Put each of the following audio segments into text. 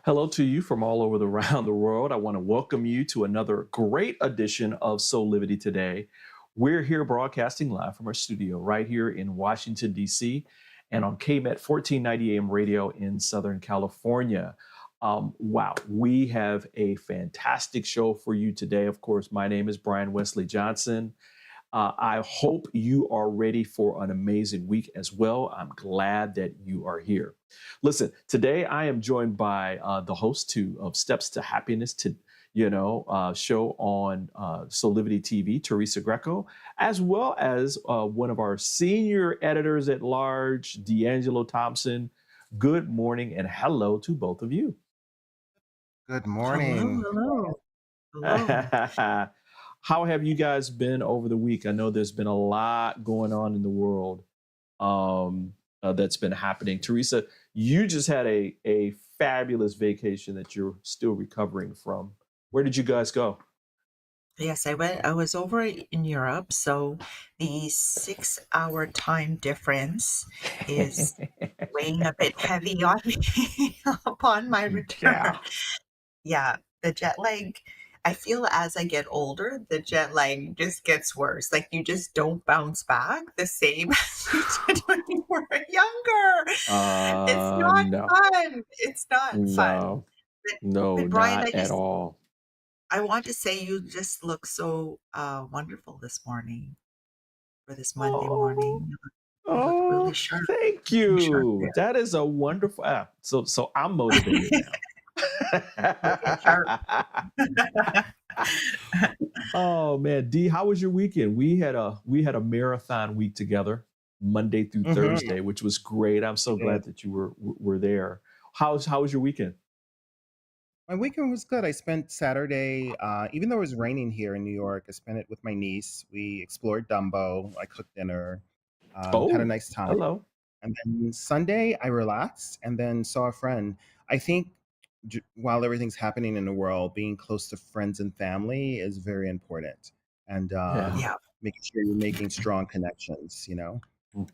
Hello to you from all over around the world. I want to welcome you to another great edition of Soulivity Today. We're here broadcasting live from our studio right here in Washington, D.C. and on KMET 1490 AM radio in Southern California. Wow, we have a fantastic show for you today. Of course, my name is Brian Westley Johnson. I hope you are ready for an amazing week as well. I'm glad that you are here. Listen, today I am joined by the host of Steps to Happiness show on Soulivity TV, Teresa Greco, as well as one of our senior editors at large, D'Angelo Thompson. Good morning and hello to both of you. Good Hello, morning. hello, hello. How have you guys been over the week? I know there's been a lot going on in the world that's been happening. Teresa, you just had a fabulous vacation that you're still recovering from. Where did you guys go? Yes, I was over in Europe, so the 6-hour time difference is weighing a bit heavy on me upon my return. Yeah. Yeah, the jet lag, I feel as I get older, the jet lag just gets worse. Like you just don't bounce back the same as you did when you were younger. It's not No, fun. It's not fun. no, But, no, but Brian, not at all. I want to say you just look so wonderful this morning for this Monday Oh, morning. You look oh, really sharp, thank looking sharp you. there, That is a wonderful. So I'm motivated looking sharp. now. Oh man, D, how was your weekend? We had a marathon week together, Monday through hmm Thursday, which was great. I'm so Yeah. glad that you were there. How was your weekend? My weekend was good. I spent Saturday, even though it was raining here in New York, I spent it with my niece. We explored Dumbo. I cooked dinner, had a Oh, nice time. hello. And then Sunday, I relaxed and then saw a friend. I think while everything's happening in the world, being close to friends and family is very important. And Yeah, Yeah, making sure you're making strong connections. mm, yeah.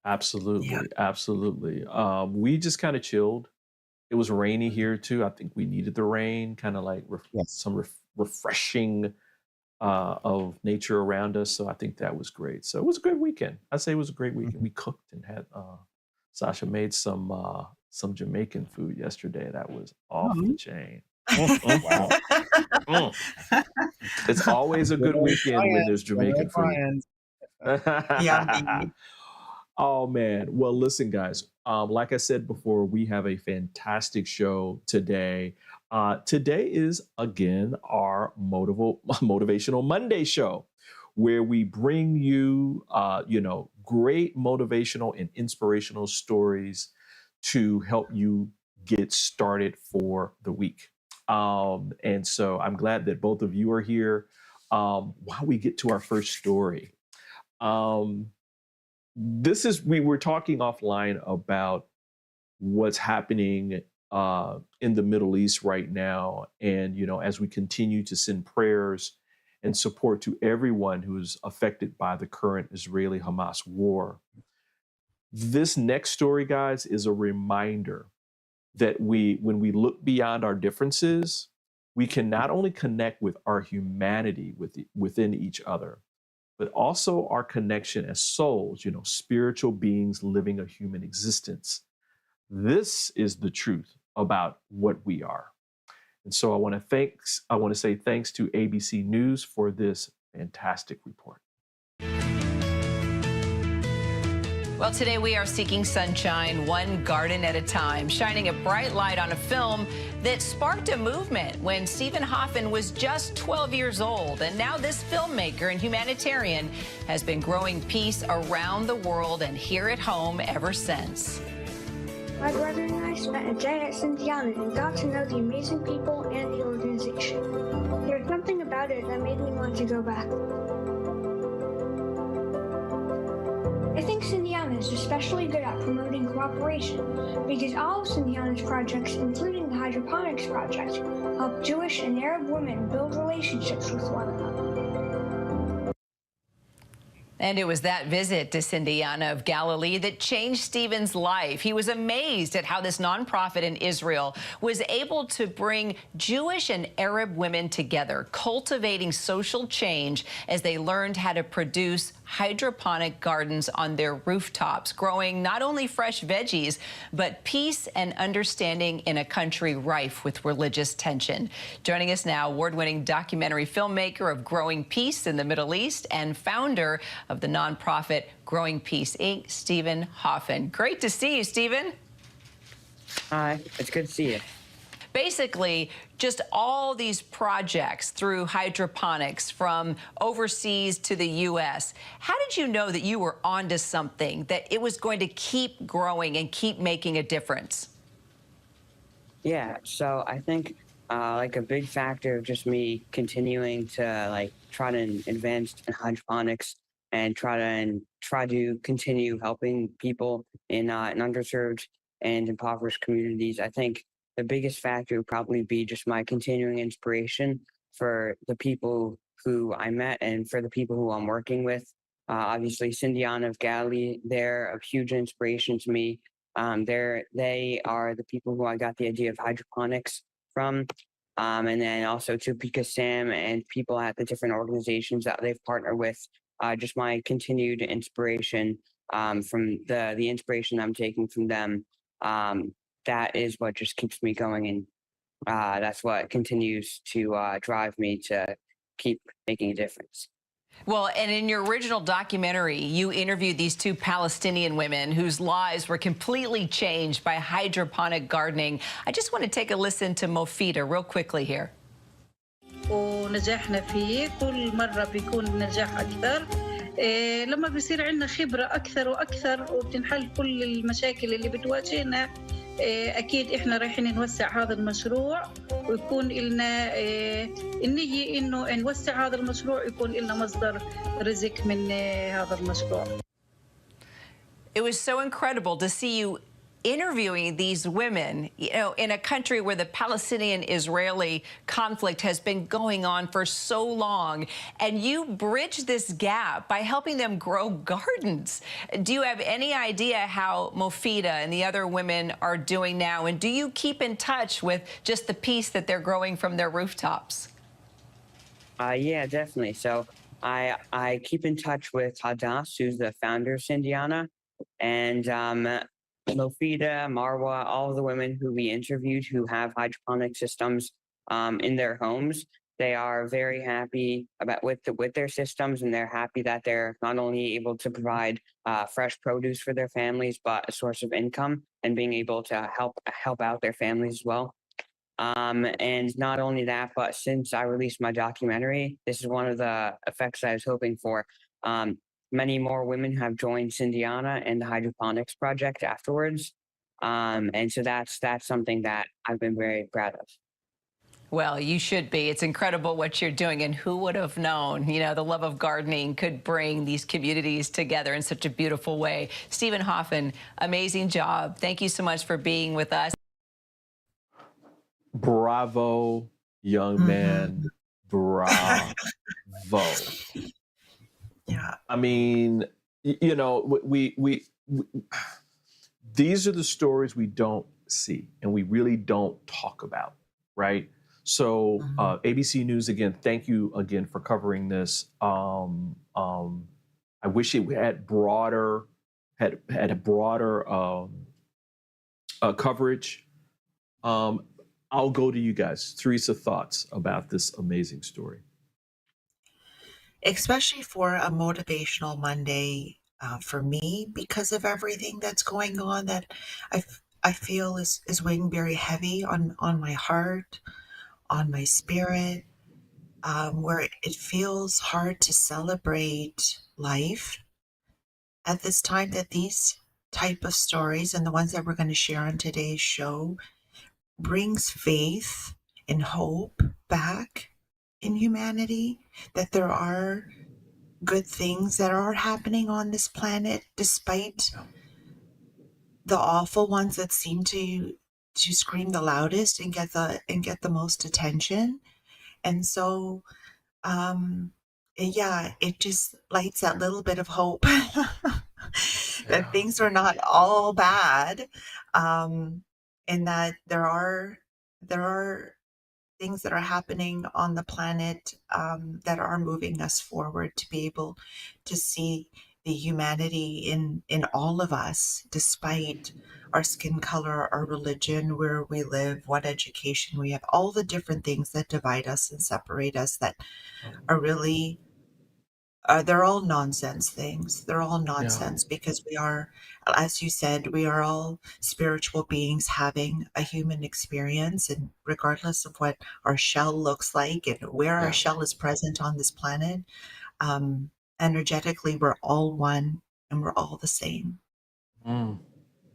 absolutely, absolutely. We just kind of chilled. It was rainy here too. I think we needed the rain, kind of like Yes. some refreshing of nature around us. So I think that was great. So it was a great weekend. I'd say it was a great weekend. Mhm. We cooked and had Sasha made some Jamaican food yesterday. That was off the Mhm. chain. Wow. Mm. It's always a good Good weekend when old there's Brian. Good Jamaican old food. Brian. Yummy. Oh man. Well, listen, guys. Like I said before, we have a fantastic show today. Today is again our motivational Monday show, where we bring you, great motivational and inspirational stories to help you get started for the week. And so I'm glad that both of you are here. While we get to our first story, um, we were talking offline about what's happening in the Middle East right now, and as we continue to send prayers and support to everyone who is affected by the current Israeli-Hamas war. This next story, guys, is a reminder that when we look beyond our differences, we can not only connect with our humanity within each other, but also our connection as souls, spiritual beings living a human existence. This is the truth about what we are. And so I want to say thanks to ABC News for this fantastic report. Well, today we are seeking sunshine one garden at a time, shining a bright light on a film that sparked a movement when Stephen Hoffman was just 12 years old. And now this filmmaker and humanitarian has been growing peace around the world and here at home ever since. My brother and I spent a day at Indiana and got to know the amazing people and the organization. There's something about it that made me want to go back. I think Indiana is especially good at promoting cooperation because all of Indiana's projects, including the Hydroponics project, help Jewish and Arab women build relationships with one another. And it was that visit to Sindiana of Galilee that changed Stephen's life. He was amazed at how this nonprofit in Israel was able to bring Jewish and Arab women together, cultivating social change as they learned how to produce hydroponic gardens on their rooftops, growing not only fresh veggies, but peace and understanding in a country rife with religious tension. Joining us now, award-winning documentary filmmaker of Growing Peace in the Middle East and founder of the nonprofit Growing Peace, Inc., Stephen Hoffen. Great to see you, Stephen. Hi, it's good to see you. Basically, just all these projects through hydroponics from overseas to the U.S. How did you know that you were onto something, that it was going to keep growing and keep making a difference? Yeah, so I think like a big factor of just me continuing to try to advance in hydroponics and try to continue helping people in underserved and impoverished communities. I think the biggest factor would probably be just my continuing inspiration for the people who I met and for the people who I'm working with. Obviously, Sindiana of Galilee, they're a huge inspiration to me. They are the people who I got the idea of hydroponics from. And then also Topeka Sam and people at the different organizations that they've partnered with. Just my continued inspiration from the inspiration I'm taking from them. That is what just keeps me going, and that's what continues to drive me to keep making a difference. Well, and in your original documentary, you interviewed these two Palestinian women whose lives were completely changed by hydroponic gardening. I just want to take a listen to Mofida real quickly here. ونجحنا فيه كل مرة بيكون نجاح أكثر لما بيصير عندنا خبرة أكثر وأكثر وبتنحل كل المشاكل اللي بتواجهنا أكيد إحنا رايحين نوسع هذا المشروع ويكون لنا النية إنه نوسع هذا المشروع يكون لنا مصدر رزق من هذا المشروع. It was so incredible to see you interviewing these women, you know, in a country where the Palestinian-Israeli conflict has been going on for so long, and you bridge this gap by helping them grow gardens. Do you have any idea how Mofida and the other women are doing now, and do you keep in touch with just the peace that they're growing from their rooftops? Yeah, definitely. So I keep in touch with Hadass, who's the founder of Sindiana, and Mofida, Marwa, all of the women who we interviewed who have hydroponic systems in their homes. They are very happy with their systems, and they're happy that they're not only able to provide fresh produce for their families, but a source of income and being able to help out their families as well. And not only that, but since I released my documentary, this is one of the effects I was hoping for. Many more women have joined Sindiana and the hydroponics project afterwards. And so that's something that I've been very proud of. Well, you should be. It's incredible what you're doing, and who would have known, you know, the love of gardening could bring these communities together in such a beautiful way. Stephen Hoffen, amazing job. Thank you so much for being with us. Bravo, young man. Bravo. Yeah. I mean, you know, we these are the stories we don't see and we really don't talk about, right? So ABC News, again, thank you again for covering this. I wish it had a broader coverage. I'll go to you guys. Teresa, thoughts about this amazing story? Especially for a motivational Monday for me, because of everything that's going on that I feel is weighing very heavy on my heart, on my spirit, where it feels hard to celebrate life at this time, that these type of stories and the ones that we're going to share on today's show brings faith and hope back in humanity, that there are good things that are happening on this planet despite the awful ones that seem to scream the loudest and get the most attention. And so yeah, it just lights that little bit of hope that Yeah. things are not all bad, um, and that there are things that are happening on the planet that are moving us forward to be able to see the humanity in all of us, despite our skin color, our religion, where we live, what education we have, all the different things that divide us and separate us that are really they're all nonsense things. They're all Yeah. nonsense because we are, as you said, we are all spiritual beings having a human experience. And regardless of what our shell looks like and where our Yeah. shell is present on this planet, um, energetically, we're all one and we're all the same. Mm.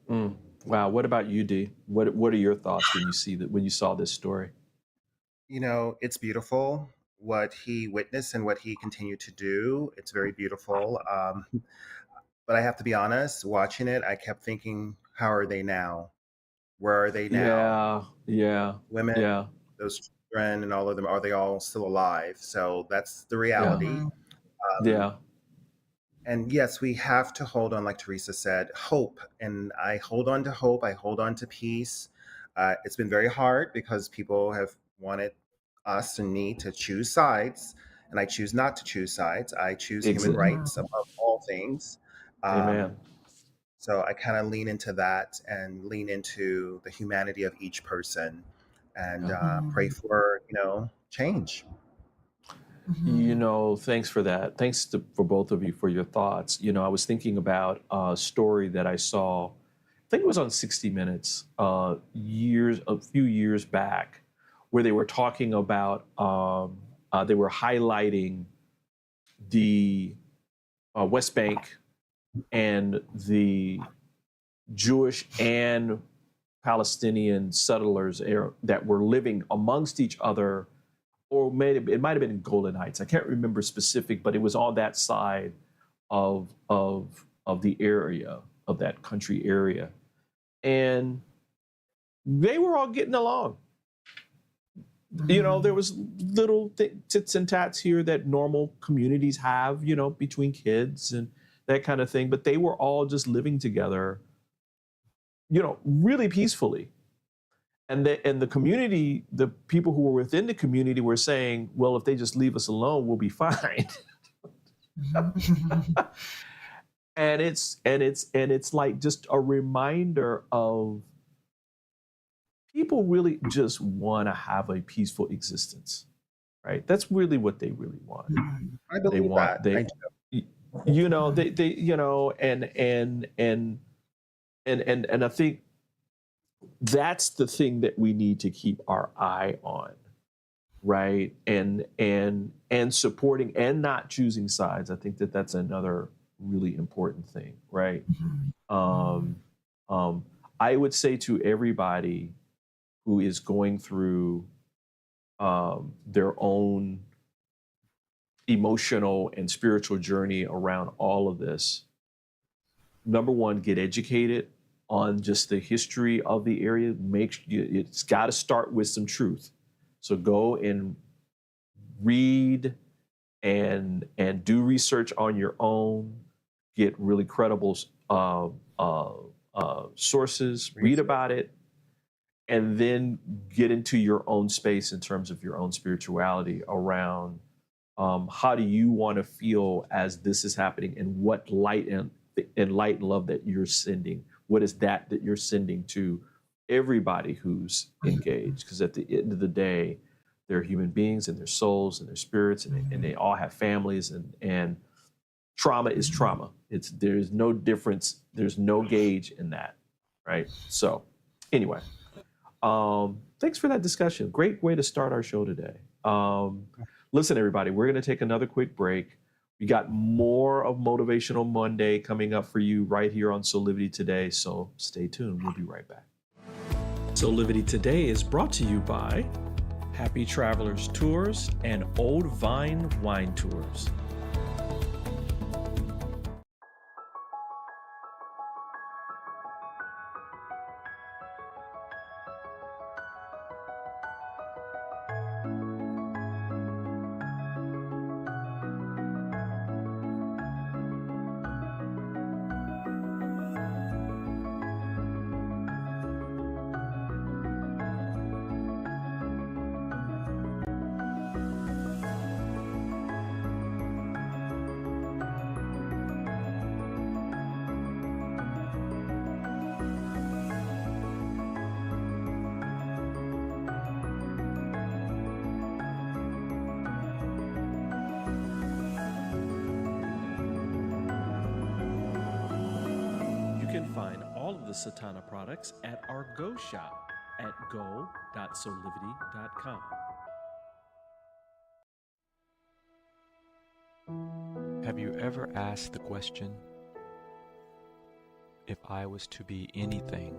Mm. Wow. What about you, D? What are your thoughts when you see that when you saw this story? You know, it's beautiful what he witnessed and what he continued to do. It's very beautiful. But I have to be honest, watching it, I kept thinking, how are they now? Where are they now? Yeah. Yeah. Women, Yeah. those children, and all of them, are they all still alive? So that's the Yeah. reality. Mhm. Um, Yeah. and yes, we have to hold on, like Teresa said, hope. And I hold on to hope. I hold on to peace. It's been very hard because people have wanted us and me to choose sides. And I choose not to choose sides. I choose human Exa- rights Mhm. above all things. Um, Amen. so I kind of lean into that and lean into the humanity of each person and Yeah. pray Mhm. for, change. Mhm. Thanks for that. Thanks for both of you for your thoughts. I was thinking about a story that I saw, I think it was on 60 Minutes, a few years back, where they were talking about, they were highlighting the West Bank and the Jewish and Palestinian settlers that were living amongst each other, or maybe it might have been in Golden Heights. I can't remember specific, but it was on that side of the area, of that country area, and they were all getting along. There Mhm. was little tits and tats here that normal communities have, between kids and that kind of thing, but they were all just living together, really peacefully. And the community, the people who were within the community were saying, well, if they just leave us alone, we'll be fine. Mhm. And it's like just a reminder of people really just want to have a peaceful existence, right? That's really what they really want. Mhm. I They believe want that. I they do. they and I think that's the thing that we need to keep our eye on, right? And supporting and not choosing sides. I think that that's another really important thing, right? Mhm. Mhm. um, um, I would say to everybody who is going through their own emotional and spiritual journey around all of this, number one, get educated on just the history of the area. It's got to start with some truth. So go and read and do research on your own. Get really credible uh, sources. Read Resource. about it, and then get into your own space in terms of your own spirituality around how do you want to feel as this is happening, and what light and love that you're sending. What is that you're sending to everybody who's engaged? Because at the end of the day, they're human beings and their souls and their spirits, and they all have families, and trauma is trauma. There's no difference. There's no gauge in that, right? So anyway, thanks for that discussion. Great way to start our show today. Listen, everybody, we're going to take another quick break. We got more of Motivational Monday coming up for you right here on Soulivity Today. So stay tuned. We'll be right back. Soulivity Today is brought to you by Happy Travelers Tours and Old Vine Wine Tours. of the Satana products at our Go shop at go.soulivity.com. Have you ever asked the question, if I was to be anything,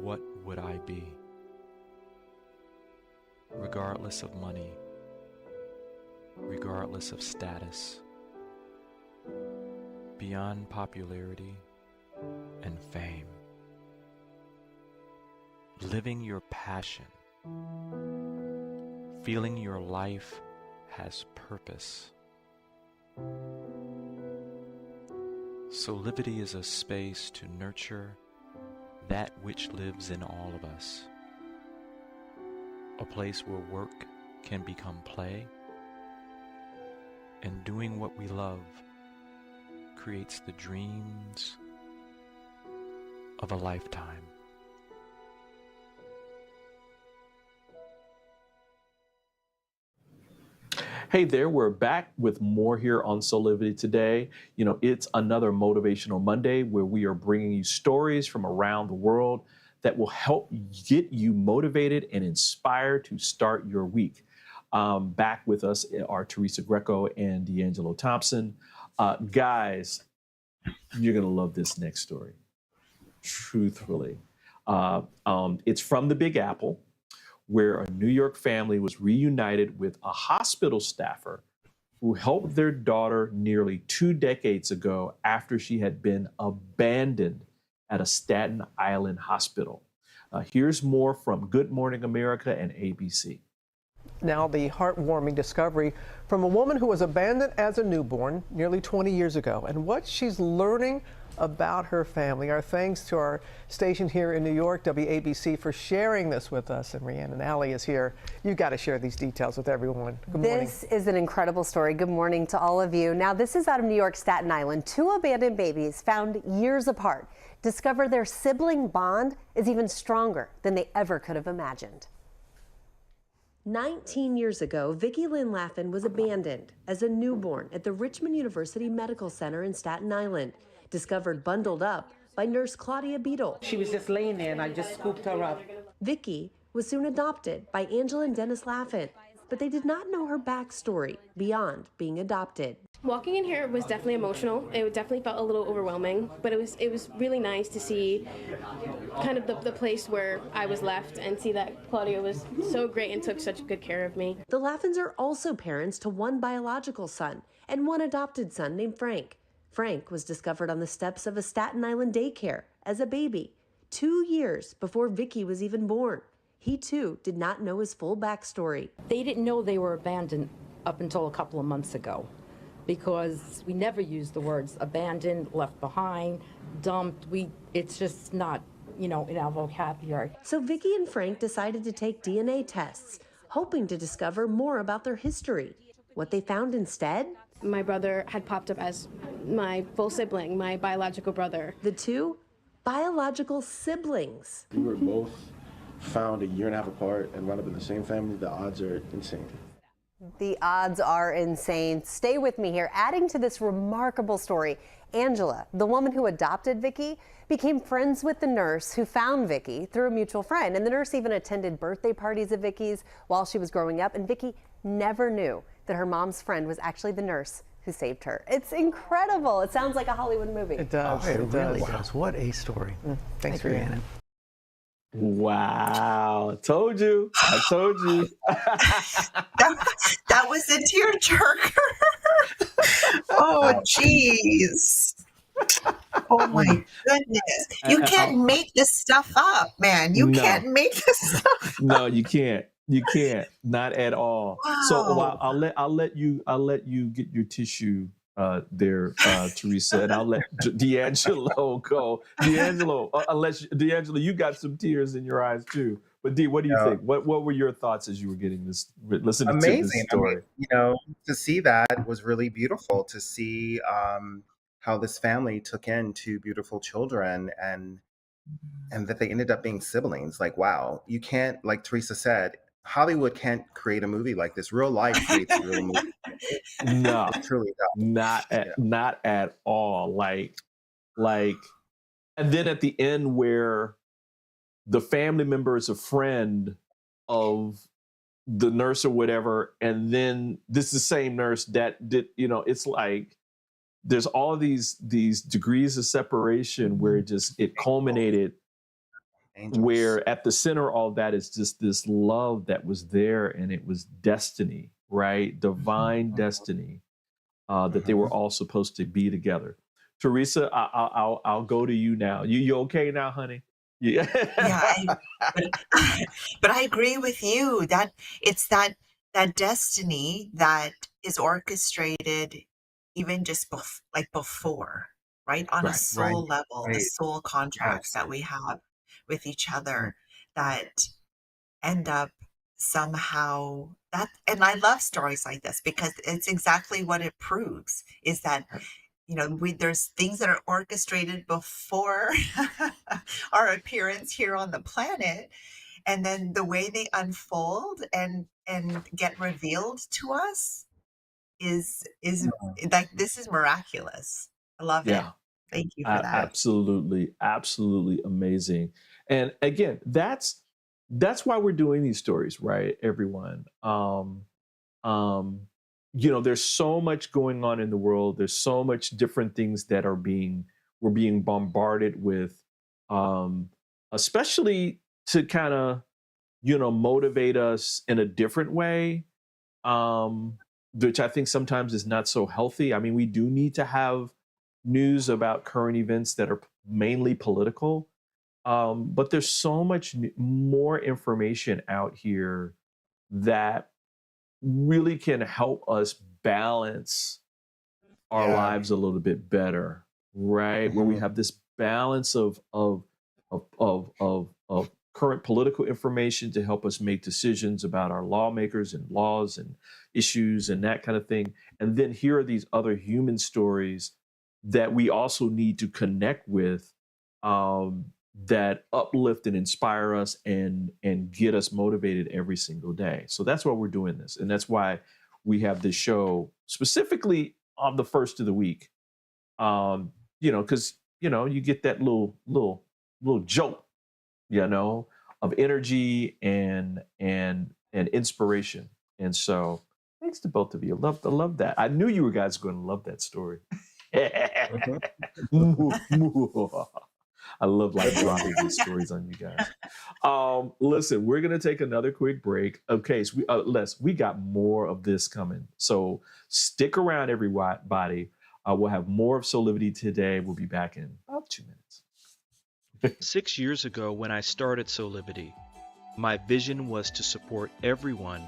what would I be? Regardless of money, regardless of status, beyond popularity and fame. Living your passion, feeling your life has purpose. Soulivity is a space to nurture that which lives in all of us. A place where work can become play, and doing what we love creates the dreams of a lifetime. Hey there, we're back with more here on Soulivity Today. You know, it's another Motivational Monday where we are bringing you stories from around the world that will help get you motivated and inspired to start your week. Back with us are Teresa Greco and D'Angelo Thompson. Guys, you're going to love this next story. Truthfully. It's from the Big Apple, where a New York family was reunited with a hospital staffer who helped their daughter nearly 2 decades ago after she had been abandoned at a Staten Island hospital. Here's more from Good Morning America and ABC. Now the heartwarming discovery from a woman who was abandoned as a newborn nearly 20 years ago, and what she's learning about her family. Our thanks to our station here in New York, WABC, for sharing this with us. And Rhiannon Alley is here. You've got to share these details with everyone. Good morning. This is an incredible story. Good morning to all of you. Now, this is out of New York, Staten Island. 2 abandoned babies found years apart discover their sibling bond is even stronger than they ever could have imagined. 19 years ago, Vicki Lynn Laffin was abandoned as a newborn at the Richmond University Medical Center in Staten Island, discovered bundled up by nurse Claudia Beadle. She was just laying there and I just scooped her up. Vicki was soon adopted by Angela and Dennis Laffin, but they did not know her backstory beyond being adopted. Walking in here was definitely emotional. It definitely felt a little overwhelming, but it was really nice to see kind of the place where I was left and see that Claudia was so great and took such good care of me. The Laffins are also parents to 1 biological son and 1 adopted son named Frank. Frank was discovered on the steps of a Staten Island daycare as a baby, 2 years before Vicki was even born. He too did not know his full backstory. They didn't know they were abandoned up until a couple of months ago, because we never used the words abandoned, left behind, dumped. It's just not, in our vocabulary. So Vicki and Frank decided to take DNA tests, hoping to discover more about their history. What they found instead? My brother had popped up as my full sibling, my biological brother. The 2 biological siblings. We were both found a year and a half apart and wound up in the same family. The odds are insane. The odds are insane. Stay with me here. Adding to this remarkable story, Angela, the woman who adopted Vicki, became friends with the nurse who found Vicki through a mutual friend. And the nurse even attended birthday parties of Vicki's while she was growing up. And Vicki never knew that her mom's friend was actually the nurse who saved her. It's incredible. It sounds like a Hollywood movie. It does. It really does. What a story. Thanks, Rhiannon. Wow. I told you. that was a tearjerker. Oh, jeez. Oh my goodness. You can't make this stuff up, man. You can't make this stuff up. No, you can't. You can't. Not at all. Wow. So I'll let you get your tissue there, Teresa, and I'll let D'Angelo go. D'Angelo, you got some tears in your eyes too. But D, what do you think? What were your thoughts as you were listening to this story? To see that was really beautiful. To see how this family took in 2 beautiful children and that they ended up being siblings. Like, wow, you can't, like Teresa said, Hollywood can't create a movie like this. Real life creates a real movie. No, it truly does. Not at all. Like, And then at the end where the family member is a friend of the nurse or whatever, and then this is the same nurse that did, you know, it's like there's all these degrees of separation where it culminated where at the center of all that is just this love that was there, and it was destiny, right? Divine destiny, that they were all supposed to be together. Teresa, I'll go to you now. You okay now, honey? Yeah. Yeah, but I agree with you that it's that destiny that is orchestrated even just before, right? On a soul level, the soul contracts that we have with each other that end up somehow that, and I love stories like this because it's exactly what it proves is that, you know, there's things that are orchestrated before our appearance here on the planet, and then the way they unfold and get revealed to us is like, this is miraculous. I love it. Thank you for that. Absolutely amazing. And again, that's why we're doing these stories, right, everyone? You know, there's so much going on in the world. There's so much different things that we're being bombarded with, especially to kind of, you know, motivate us in a different way, which I think sometimes is not so healthy. I mean, we do need to have news about current events that are mainly political, but there's so much more information out here that really can help us balance our lives a little bit better, right? Where we have this balance of current political information to help us make decisions about our lawmakers and laws and issues and that kind of thing. And then here are these other human stories that we also need to connect with, that uplift and inspire us and get us motivated every single day. So that's why we're doing this. And that's why we have this show specifically on the first of the week. You know, because, you know, you get that little jolt, you know, of energy and inspiration. And so thanks to both of you. I love that. I knew you guys were going to love that story. I love like dropping these stories on you guys. Listen, we're gonna take another quick break. Okay, so we got more of this coming. So stick around, everybody. We'll have more of Soulivity today. We'll be back in about 2 minutes. 6 years ago, when I started Soulivity, my vision was to support everyone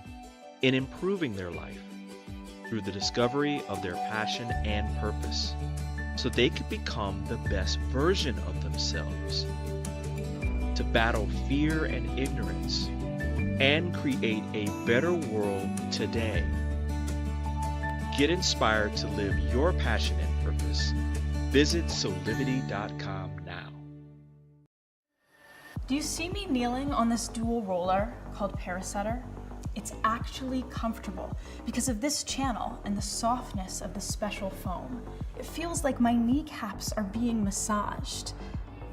in improving their life through the discovery of their passion and purpose, so they could become the best version of themselves, to battle fear and ignorance, and create a better world today. Get inspired to live your passion and purpose. Visit Soulivity.com now. Do you see me kneeling on this dual roller called Parasetter? It's actually comfortable because of this channel and the softness of the special foam. It feels like my kneecaps are being massaged.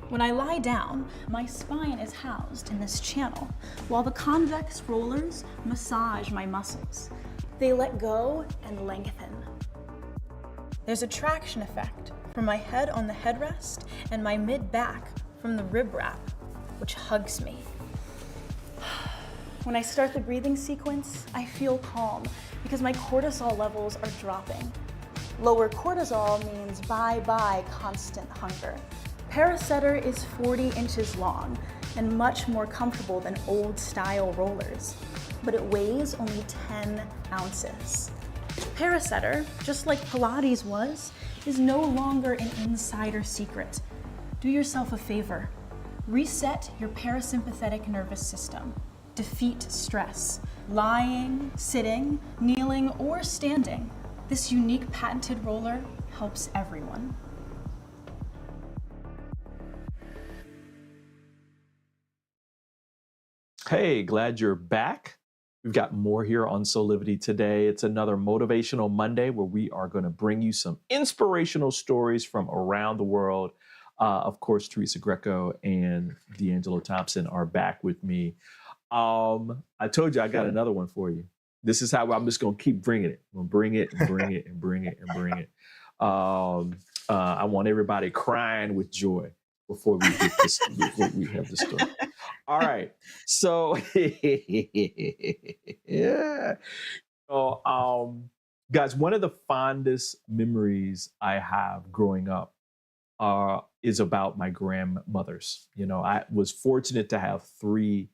When I lie down, my spine is housed in this channel, while the convex rollers massage my muscles. They let go and lengthen. There's a traction effect from my head on the headrest and my mid-back from the rib wrap, which hugs me. When I start the breathing sequence, I feel calm because my cortisol levels are dropping. Lower cortisol means bye-bye constant hunger. Parasetter is 40 inches long and much more comfortable than old-style rollers, but it weighs only 10 ounces. Parasetter, just like Pilates was, is no longer an insider secret. Do yourself a favor. Reset your parasympathetic nervous system. Defeat stress. Lying, sitting, kneeling, or standing. This unique patented roller helps everyone. Hey, glad you're back. We've got more here on Soulivity today. It's another Motivational Monday where we are going to bring you some inspirational stories from around the world. Of course, Teresa Greco and D'Angelo Thompson are back with me. I told you I got another one for you. This is how I'm just going to keep bringing it. I'm going to bring it and bring it and bring it and bring it. I want everybody crying with joy before we get this, before we have the story. All right. So, yeah. So, guys, one of the fondest memories I have growing up is about my grandmothers. You know, I was fortunate to have 3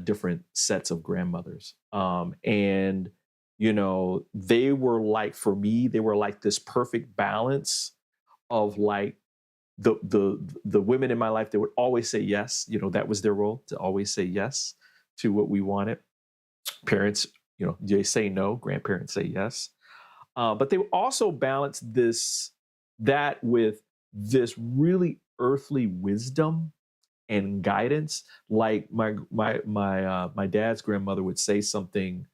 different sets of grandmothers. And, you know, they were like, for me, they were like this perfect balance of like the women in my life that would always say yes. You know, that was their role, to always say yes to what we wanted. Parents, you know, they say no, grandparents say yes. But they also balance that with this really earthly wisdom and guidance. Like my dad's grandmother would say something,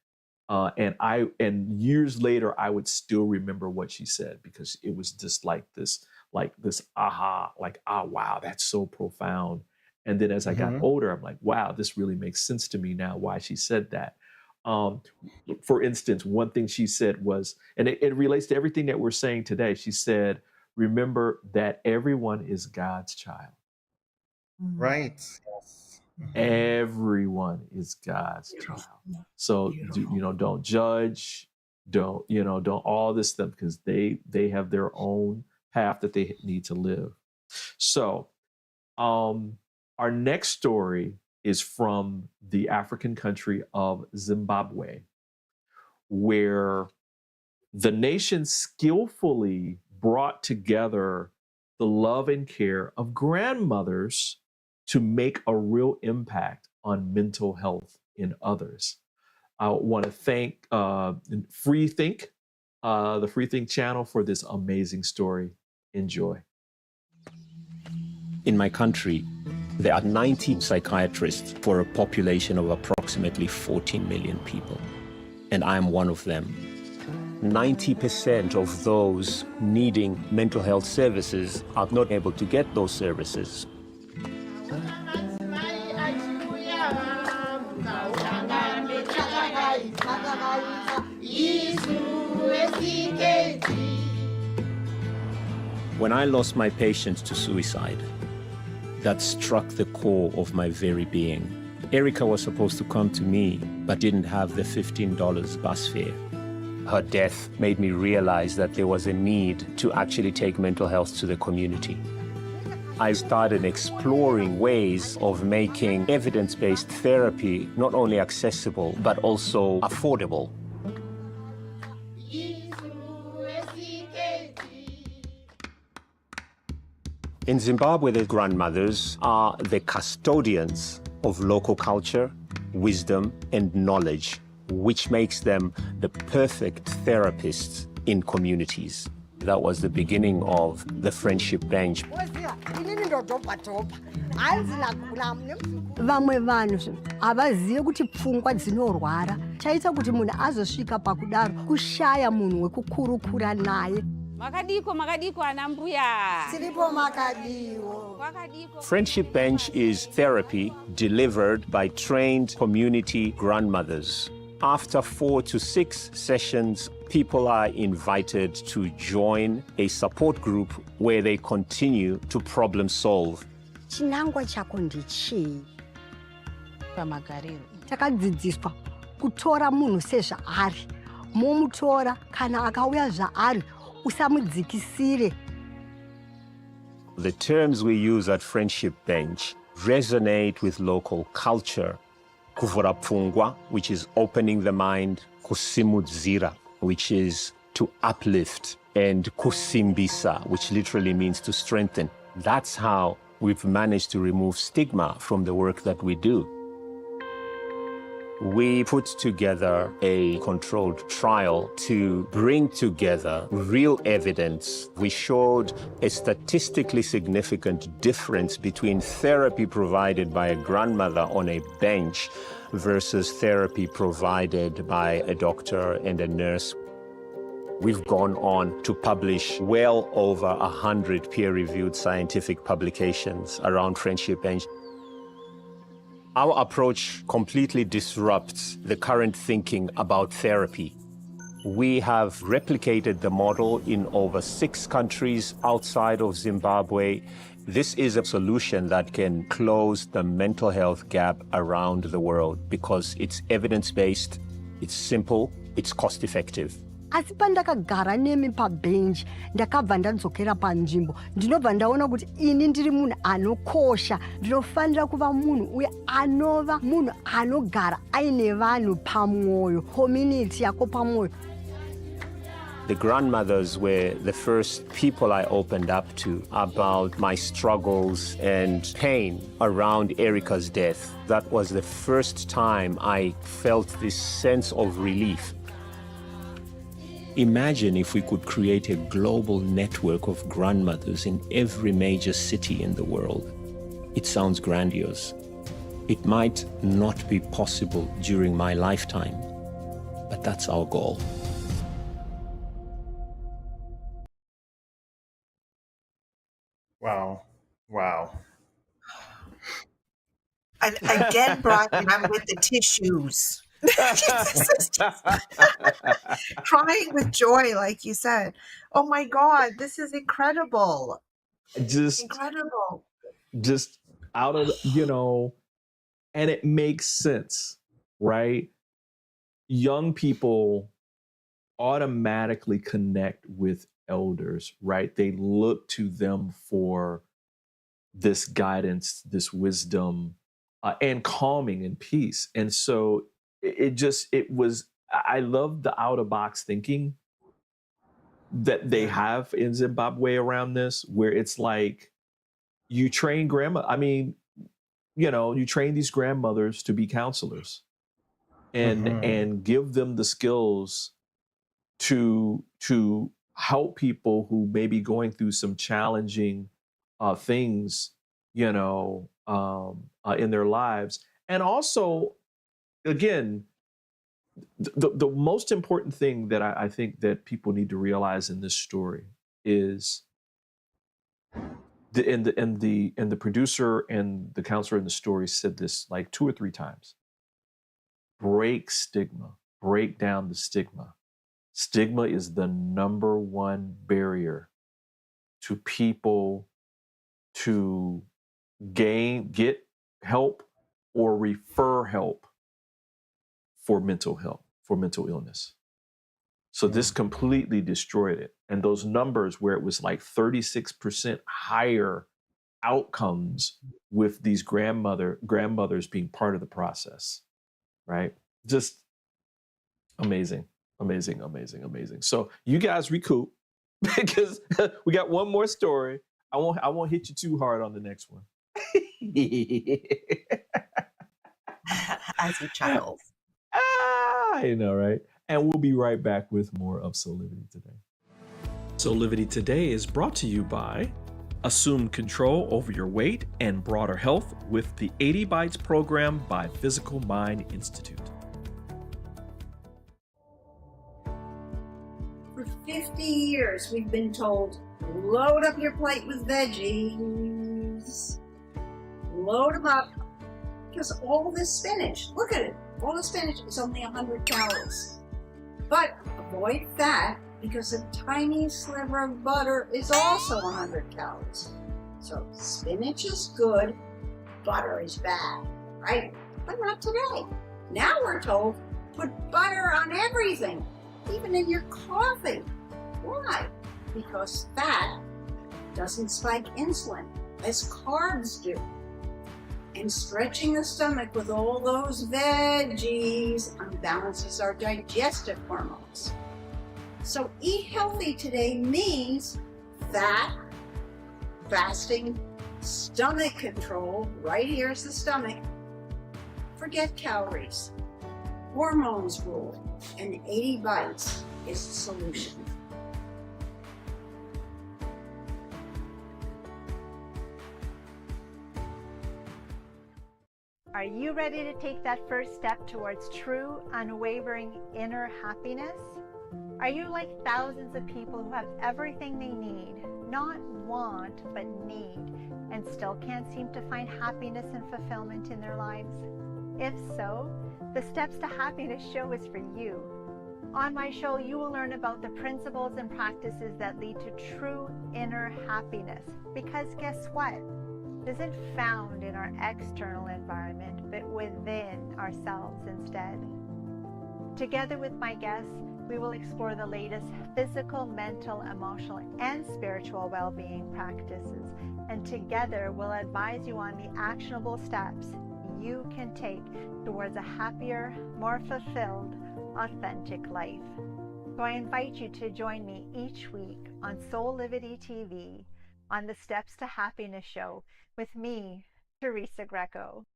and years later I would still remember what she said, because it was just like this aha, like, ah, wow, that's so profound. And then as I got older, I'm like, wow, this really makes sense to me now why she said that. For instance, one thing she said was, and it relates to everything that we're saying today. She said, remember that everyone is God's child. Right. Yes. Everyone is God's child. So, don't judge, don't all this stuff, because they have their own path that they need to live. So, our next story is from the African country of Zimbabwe, where the nation skillfully brought together the love and care of grandmothers to make a real impact on mental health in others. I want to thank Free Think, the Free Think channel, for this amazing story. Enjoy. In my country, there are 19 psychiatrists for a population of approximately 14 million people, and I am one of them. 90% of those needing mental health services are not able to get those services. When I lost my patient to suicide, that struck the core of my very being. Erica was supposed to come to me, but didn't have the $15 bus fare. Her death made me realize that there was a need to actually take mental health to the community. I started exploring ways of making evidence-based therapy not only accessible, but also affordable. In Zimbabwe, the grandmothers are the custodians of local culture, wisdom, and knowledge, which makes them the perfect therapists in communities. That was the beginning of the Friendship Bench. Vamwe vanhu avazivi kuti pfungwa dzinorwara chaita kuti munhu azosvika pakudaro kushaya munhu wekukurukura naye. Friendship Bench is therapy delivered by trained community grandmothers. After 4 to 6 sessions, people are invited to join a support group where they continue to problem solve. Chinangwa chako ndichii? Pamagariro. Takadzidziswa kutora munhu sezvaari. Momutora kana akauya zvaari usamudzikisire. The terms we use at Friendship Bench resonate with local culture. Kuvura pfungwa, which is opening the mind. Kusimudzira, which is to uplift. And kusimbisa, which literally means to strengthen. That's how we've managed to remove stigma from the work that we do. We put together a controlled trial to bring together real evidence. We showed a statistically significant difference between therapy provided by a grandmother on a bench versus therapy provided by a doctor and a nurse. We've gone on to publish well over 100 peer-reviewed scientific publications around friendship and our approach completely disrupts the current thinking about therapy. We have replicated the model in over 6 countries outside of Zimbabwe. This is a solution that can close the mental health gap around the world because it's evidence-based, it's simple, it's cost-effective. Asi pandakagara nemi pabhenji ndakabva ndadzokera panzvimbo ndinobva ndaona kuti ini ndiri munhu anokosha ndinofanira kuva munhu uye anova munhu anogara aine vanhu pamwoyo community yako pamwoyo. The grandmothers were the first people I opened up to about my struggles and pain around Erica's death. That was the first time I felt this sense of relief. Imagine if we could create a global network of grandmothers in every major city in the world. It sounds grandiose. It might not be possible during my lifetime, but that's our goal. Wow. Wow. And again, Brian, I'm with the tissues. Crying with joy, like you said. Oh my God, this is incredible. Incredible. Just out of, and it makes sense, right? Young people automatically connect with elders, right? They look to them for this guidance, this wisdom, and calming and peace. And so I love the out of box thinking that they have in Zimbabwe around this, where it's like you train you train these grandmothers to be counselors and give them the skills to help people who may be going through some challenging things, in their lives. And also, again, the most important thing that I think that people need to realize in this story is the producer and the counselor in the story said this like 2 or 3 times. Break stigma, break down the stigma. Stigma is the #1 barrier to people to get help or refer help for mental health, for mental illness. So this completely destroyed it. And those numbers where it was like 36% higher outcomes with these grandmothers being part of the process, right? Just amazing, amazing, amazing, amazing. So you guys recoup because we got one more story. I won't hit you too hard on the next one. As a child. I know, right? And we'll be right back with more of Soulivity Today. Soulivity Today is brought to you by Assume control over your weight and broader health with the 80 Bites program by Physical Mind Institute. For 50 years, we've been told, load up your plate with veggies. Load them up. Because all this spinach, look at it, all the spinach is only 100 calories. But avoid fat because a tiny sliver of butter is also 100 calories. So spinach is good, butter is bad, right? But not today. Now we're told, put butter on everything, even in your coffee. Why? Because fat doesn't spike insulin as carbs do. And stretching the stomach with all those veggies unbalances our digestive hormones. So eat healthy today means fat, fasting, stomach control, right here's the stomach. Forget calories. Hormones rule, and 80 Bites is the solution. Are you ready to take that first step towards true, unwavering inner happiness? Are you like thousands of people who have everything they need, not want, but need, and still can't seem to find happiness and fulfillment in their lives? If so, the Steps to Happiness show is for you. On my show, you will learn about the principles and practices that lead to true inner happiness. Because guess what? It isn't found in our external environment, but within ourselves instead. Together with my guests, we will explore the latest physical, mental, emotional, and spiritual well-being practices. And together, we'll advise you on the actionable steps you can take towards a happier, more fulfilled, authentic life. So I invite you to join me each week on Soulivity TV on the Steps to Happiness show with me, Teresa Greco.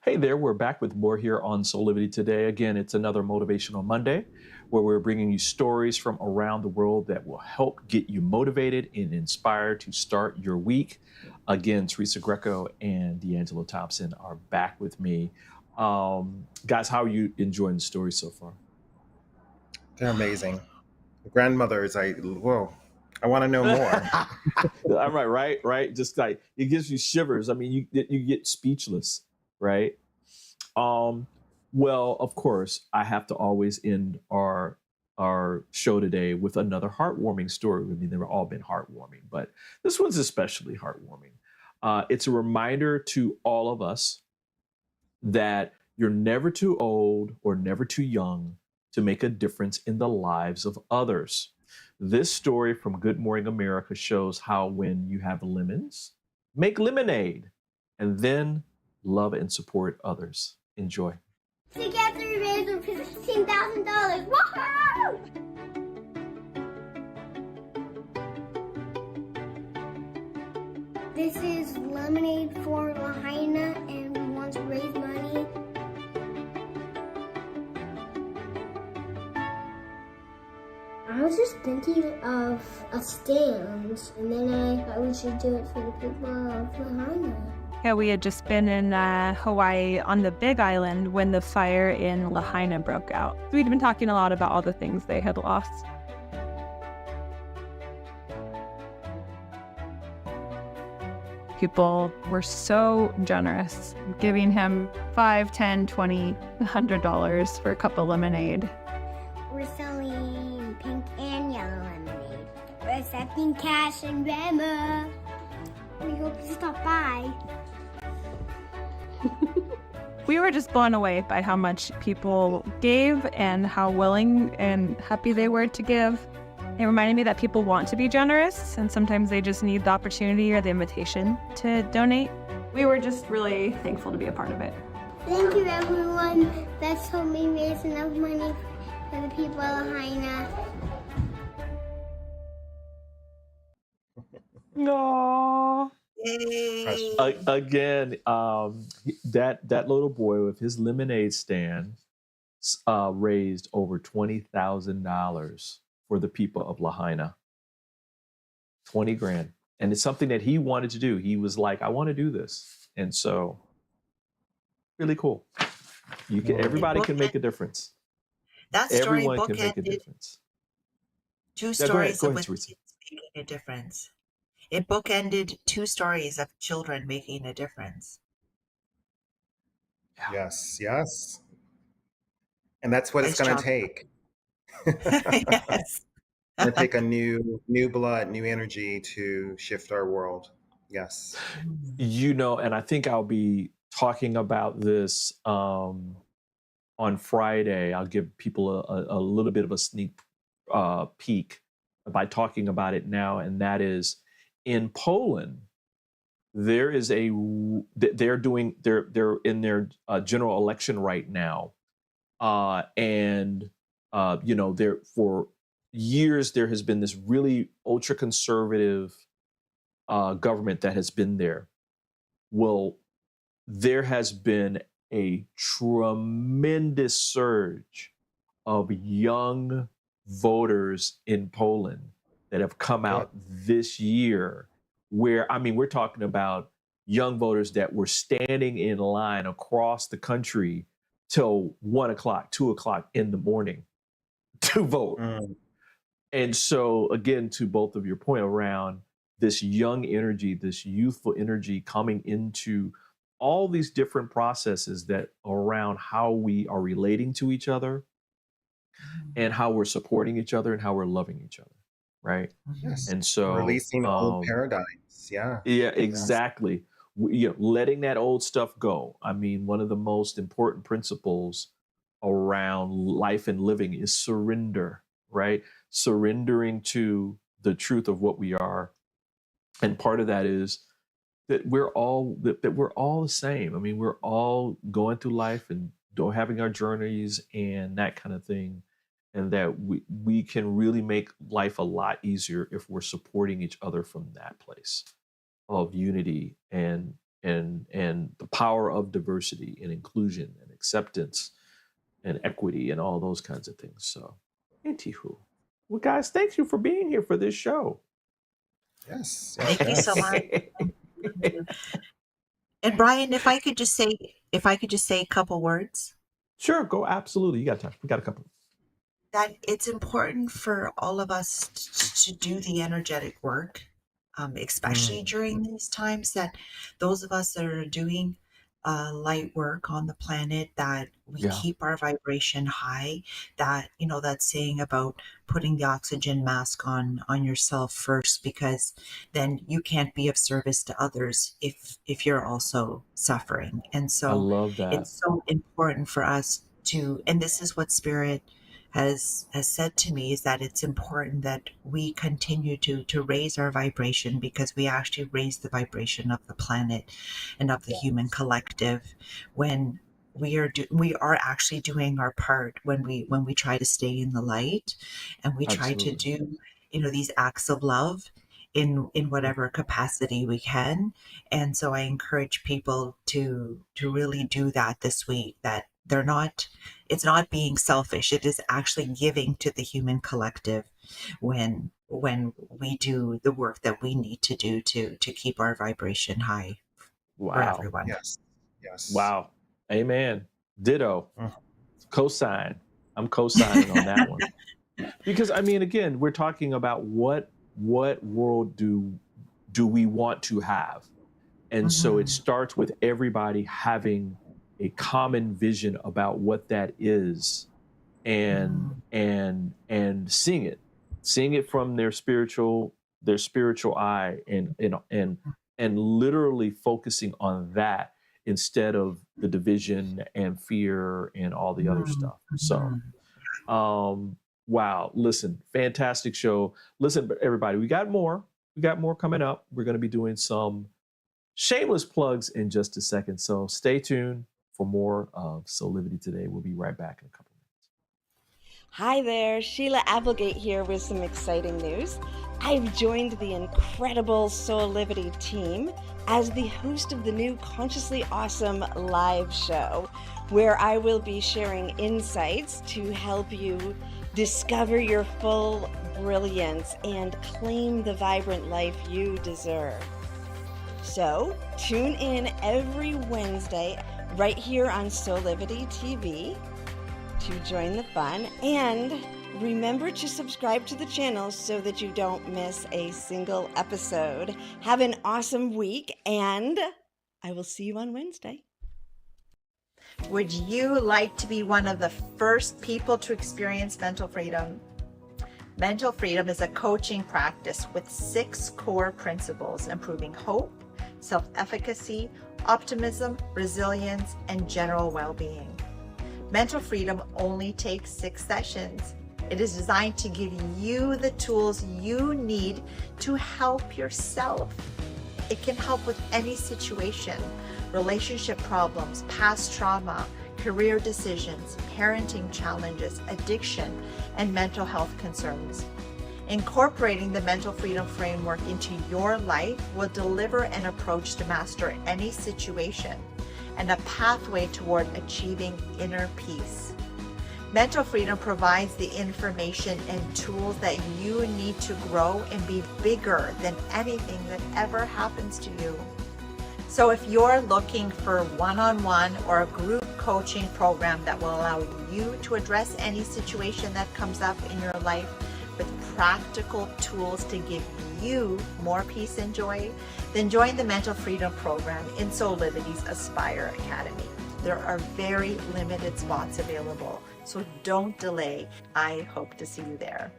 Hey there, we're back with more here on Soulivity Today. Again, it's another Motivational Monday where we're bringing you stories from around the world that will help get you motivated and inspired to start your week. Again, Teresa Greco and D'Angelo Thompson are back with me. Guys, how are you enjoying the story so far? They're amazing. The grandmothers, whoa, I want to know more. I'm right. Just like, it gives you shivers. I mean, you get speechless. Right. Well, of course, I have to always end our show today with another heartwarming story. I mean, they've all been heartwarming, but this one's especially heartwarming. It's a reminder to all of us that you're never too old or never too young to make a difference in the lives of others. This story from Good Morning America shows how when you have lemons, make lemonade, and then love and support others. Enjoy. Together we raised over $15,000. Woohoo! This is lemonade for Lahaina, and we want to raise money. I was just thinking of a stand, and then I thought we should do it for the people of Lahaina. Yeah, we had just been in Hawaii on the Big Island when the fire in Lahaina broke out. We'd been talking a lot about all the things they had lost. People were so generous, giving him $5, $10, $20, $100 for a cup of lemonade. We're selling pink and yellow lemonade. We're accepting cash and Venmo. We hope you stop by. We were just blown away by how much people gave and how willing and happy they were to give. It reminded me that people want to be generous, and sometimes they just need the opportunity or the invitation to donate. We were just really thankful to be a part of it. Thank you, everyone. That's helped me raise enough money for the people of Lahaina. No. Again, that little boy with his lemonade stand raised over $20,000 for the people of Lahaina. 20 grand. And it's something that he wanted to do. He was like, I want to do this. And so, really cool. Everybody can make a difference. That story Everyone can make a bookended difference. two stories Go of ahead, with Teresa. kids making a difference. It bookended two stories of children making a difference. Yes. And that's what it's Nice going job. to take. Yes. It's going to take a new blood, new energy to shift our world. Yes. And I think I'll be talking about this on Friday. I'll give people a little bit of a sneak peek by talking about it now, and that is in Poland. They're in their general election right now, and there for years there has been this really ultra conservative government that has been there. Well, there has been a tremendous surge of young voters in Poland that have come out this year, where, we're talking about young voters that were standing in line across the country till 1 o'clock, 2 o'clock in the morning to vote. And so, again, to both of your point around this young energy, this youthful energy coming into all these different processes that around how we are relating to each other and how we're supporting each other and how we're loving each other, right? Yes. And so Releasing old paradigms. Yeah. yeah, exactly. Letting that old stuff go. I mean, one of the most important principles around life and living is surrender, right? Surrendering to the truth of what we are. And part of that is that we're all the same. I mean, we're all going through life and having our journeys and that kind of thing. And that we can really make life a lot easier if we're supporting each other from that place of unity and the power of diversity and inclusion and acceptance and equity and all those kinds of things. So, anywho, well, guys, thank you for being here for this show. Yes. Thank you so much. And Brian, if I could just say a couple words. Sure, go. Absolutely. You got time. We got a couple. That it's important for all of us to do the energetic work, especially during these times, that those of us that are doing light work on the planet, that we keep our vibration high, that, that saying about putting the oxygen mask on yourself first, because then you can't be of service to others if you're also suffering. And so I love that. It's so important for us to, and this is what Spirit has said to me, is that it's important that we continue to raise our vibration, because we actually raise the vibration of the planet and of the human collective when we are actually doing our part, when we try to stay in the light and we try to do these acts of love in whatever capacity we can. And so I encourage people to really do that this week, that it's not being selfish. It is actually giving to the human collective when we do the work that we need to do to keep our vibration high for everyone. Yes. Wow. Amen. Ditto. Cosign. I'm co-signing on that one. Because I mean, again, we're talking about what world do we want to have? And so it starts with everybody having a common vision about what that is, and seeing it from their spiritual eye, and literally focusing on that instead of the division and fear and all the other stuff. So, wow, listen, fantastic show. Listen, everybody, we got more coming up. We're going to be doing some shameless plugs in just a second. So stay tuned for more of Soulivity Today. We'll be right back in a couple minutes. Hi there, Sheila Applegate here with some exciting news. I've joined the incredible Soulivity team as the host of the new Consciously Awesome live show, where I will be sharing insights to help you discover your full brilliance and claim the vibrant life you deserve. So tune in every Wednesday right here on Soulivity TV to join the fun, and remember to subscribe to the channel so that you don't miss a single episode. Have an awesome week, and I will see you on Wednesday. Would you like to be one of the first people to experience mental freedom? Mental freedom is a coaching practice with 6 core principles: improving hope, self-efficacy, optimism, resilience, and general well-being. Mental freedom only takes 6 sessions. It is designed to give you the tools you need to help yourself. It can help with any situation: relationship problems, past trauma, career decisions, parenting challenges, addiction, and mental health concerns. Incorporating the mental freedom framework into your life will deliver an approach to master any situation and a pathway toward achieving inner peace. Mental freedom provides the information and tools that you need to grow and be bigger than anything that ever happens to you. So if you're looking for one-on-one or a group coaching program that will allow you to address any situation that comes up in your life with practical tools to give you more peace and joy, then join the Mental Freedom Program in Soulivity's Aspire Academy. There are very limited spots available, so don't delay. I hope to see you there.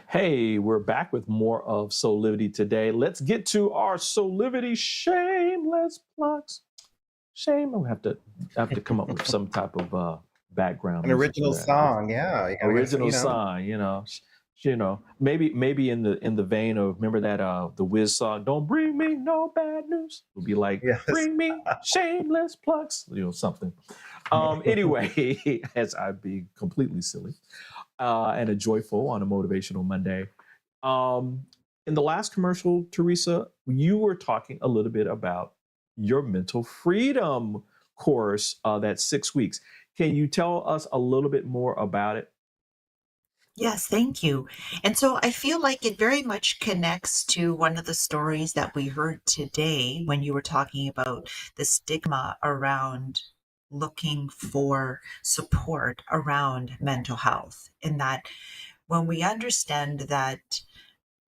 Hey, we're back with more of Soulivity today. Let's get to our Soulivity shameless plugs. Shame, I have to come up with some type of background An music original for that. song, yeah. You gotta get some, Original song, maybe in the vein of, remember that the Wiz song, "Don't Bring Me No Bad News." It would be like, Yes. "Bring me shameless plugs," something. Anyway, as I'd be completely silly and a joyful on a motivational Monday. In the last commercial, Teresa, you were talking a little bit about your mental freedom course, that's 6 weeks. Can you tell us a little bit more about it? Yes, thank you. And so I feel like it very much connects to one of the stories that we heard today when you were talking about the stigma around looking for support around mental health. And that when we understand that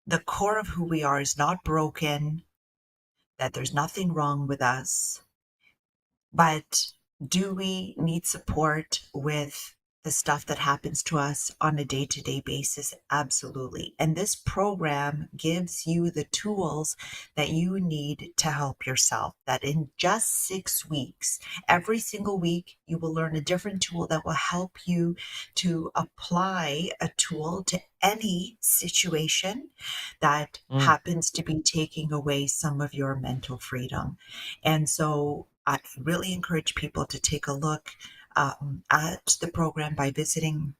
the core of who we are is not broken, that there's nothing wrong with us, but do we need support with the stuff that happens to us on a day-to-day basis? Absolutely. And this program gives you the tools that you need to help yourself. That in just 6 weeks, every single week, you will learn a different tool that will help you to apply a tool to any situation that happens to be taking away some of your mental freedom. And so I really encourage people to take a look at the program by visiting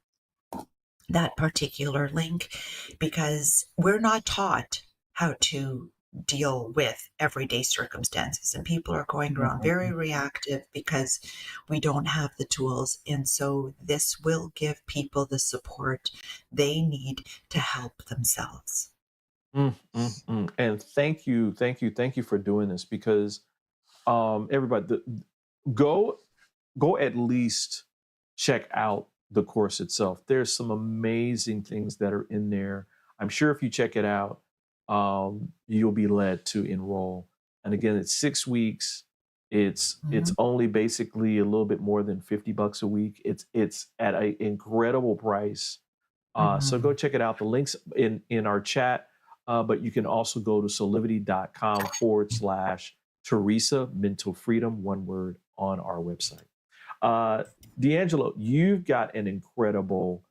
that particular link, because we're not taught how to deal with everyday circumstances, and people are going around very reactive because we don't have the tools. And so this will give people the support they need to help themselves. And thank you for doing this, because everybody, go at least check out the course itself. There's some amazing things that are in there. I'm sure if you check it out, you'll be led to enroll. And again, it's 6 weeks. It's only basically a little bit more than $50 a week. It's at an incredible price. So go check it out. The link's in our chat, but you can also go to soulivity.com/Teresa Mental Freedom, one word, on our website. D'Angelo, you've got an incredible,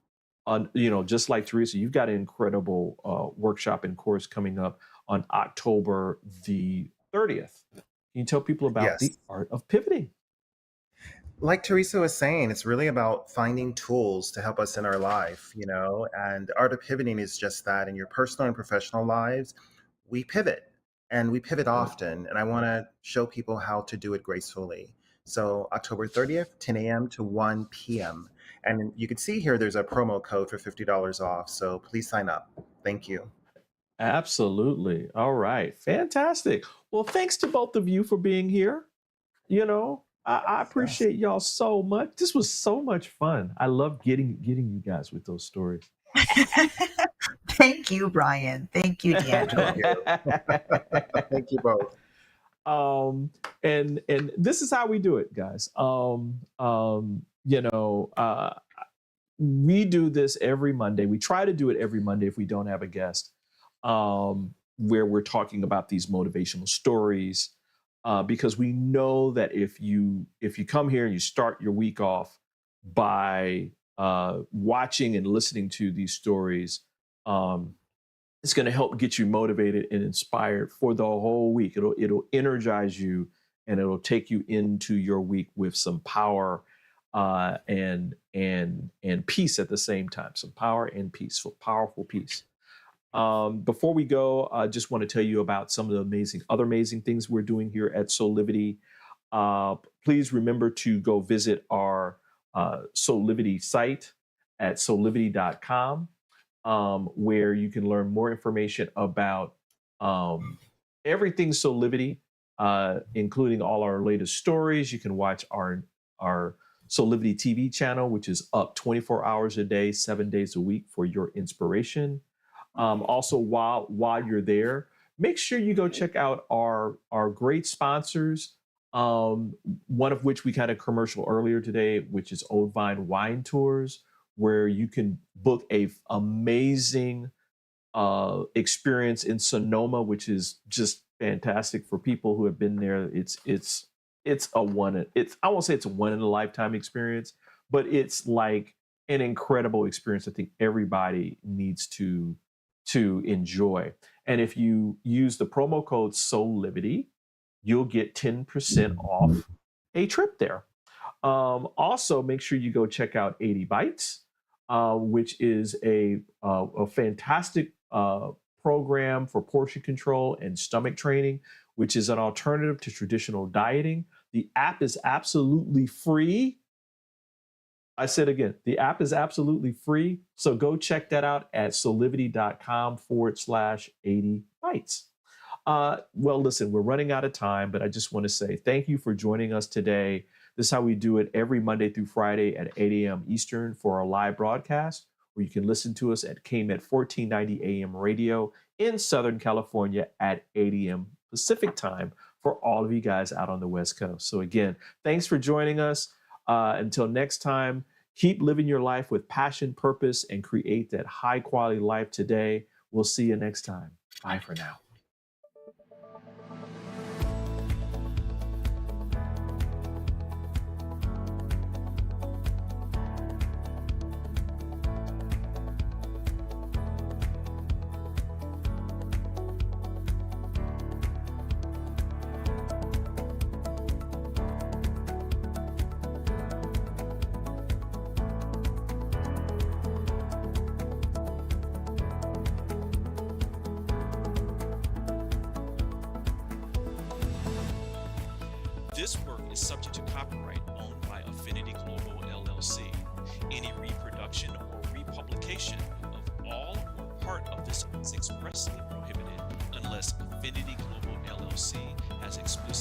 just like Teresa, you've got an incredible workshop and course coming up on October the 30th. Can you tell people about the art of pivoting? Like Teresa was saying, it's really about finding tools to help us in our life, and the art of pivoting is just that. In your personal and professional lives, we pivot, and we pivot often. And I want to show people how to do it gracefully. So October 30th, 10 a.m. to 1 p.m. And you can see here, there's a promo code for $50 off. So please sign up. Thank you. Absolutely. All right. Fantastic. Well, thanks to both of you for being here. I appreciate y'all so much. This was so much fun. I love getting you guys with those stories. Thank you, Brian. Thank you, D'Angelo. Thank you both. And this is how we do it, guys. We do this every Monday. We try to do it every Monday if we don't have a guest, where we're talking about these motivational stories, because we know that if you come here and you start your week off by watching and listening to these stories, it's going to help get you motivated and inspired for the whole week. It'll energize you, and it'll take you into your week with some power and peace at the same time. Some power and peace, powerful peace. Before we go, I just want to tell you about some of the other amazing things we're doing here at Soulivity. Please remember to go visit our Soulivity site at soulivity.com, where you can learn more information about everything Soulivity, including all our latest stories. You can watch our Soulivity TV channel, which is up 24 hours a day, 7 days a week for your inspiration. Also, while you're there, make sure you go check out our great sponsors. One of which we had a commercial earlier today, which is Old Vine Wine Tours, where you can book a amazing experience in Sonoma, which is just fantastic for people who have been there. It's a one. I won't say it's a one in a lifetime experience, but it's like an incredible experience. I think everybody needs to enjoy. And if you use the promo code Soulivity, you'll get 10% off a trip there. Also, make sure you go check out 80 Bites, which is a fantastic program for portion control and stomach training, which is an alternative to traditional dieting. The app is absolutely free. I said again, the app is absolutely free. So go check that out at soulivity.com/80 bites. Well, listen, we're running out of time, but I just want to say thank you for joining us today. This is how we do it every Monday through Friday at 8 a.m. Eastern for our live broadcast, where you can listen to us at KMET 1490 AM radio in Southern California at 8 a.m. Pacific time for all of you guys out on the West Coast. So again, thanks for joining us. Until next time, keep living your life with passion, purpose, and create that high quality life today. We'll see you next time. Bye for now. This work is subject to copyright owned by Affinity Global LLC. Any reproduction or republication of all or part of this is expressly prohibited unless Affinity Global LLC has explicitly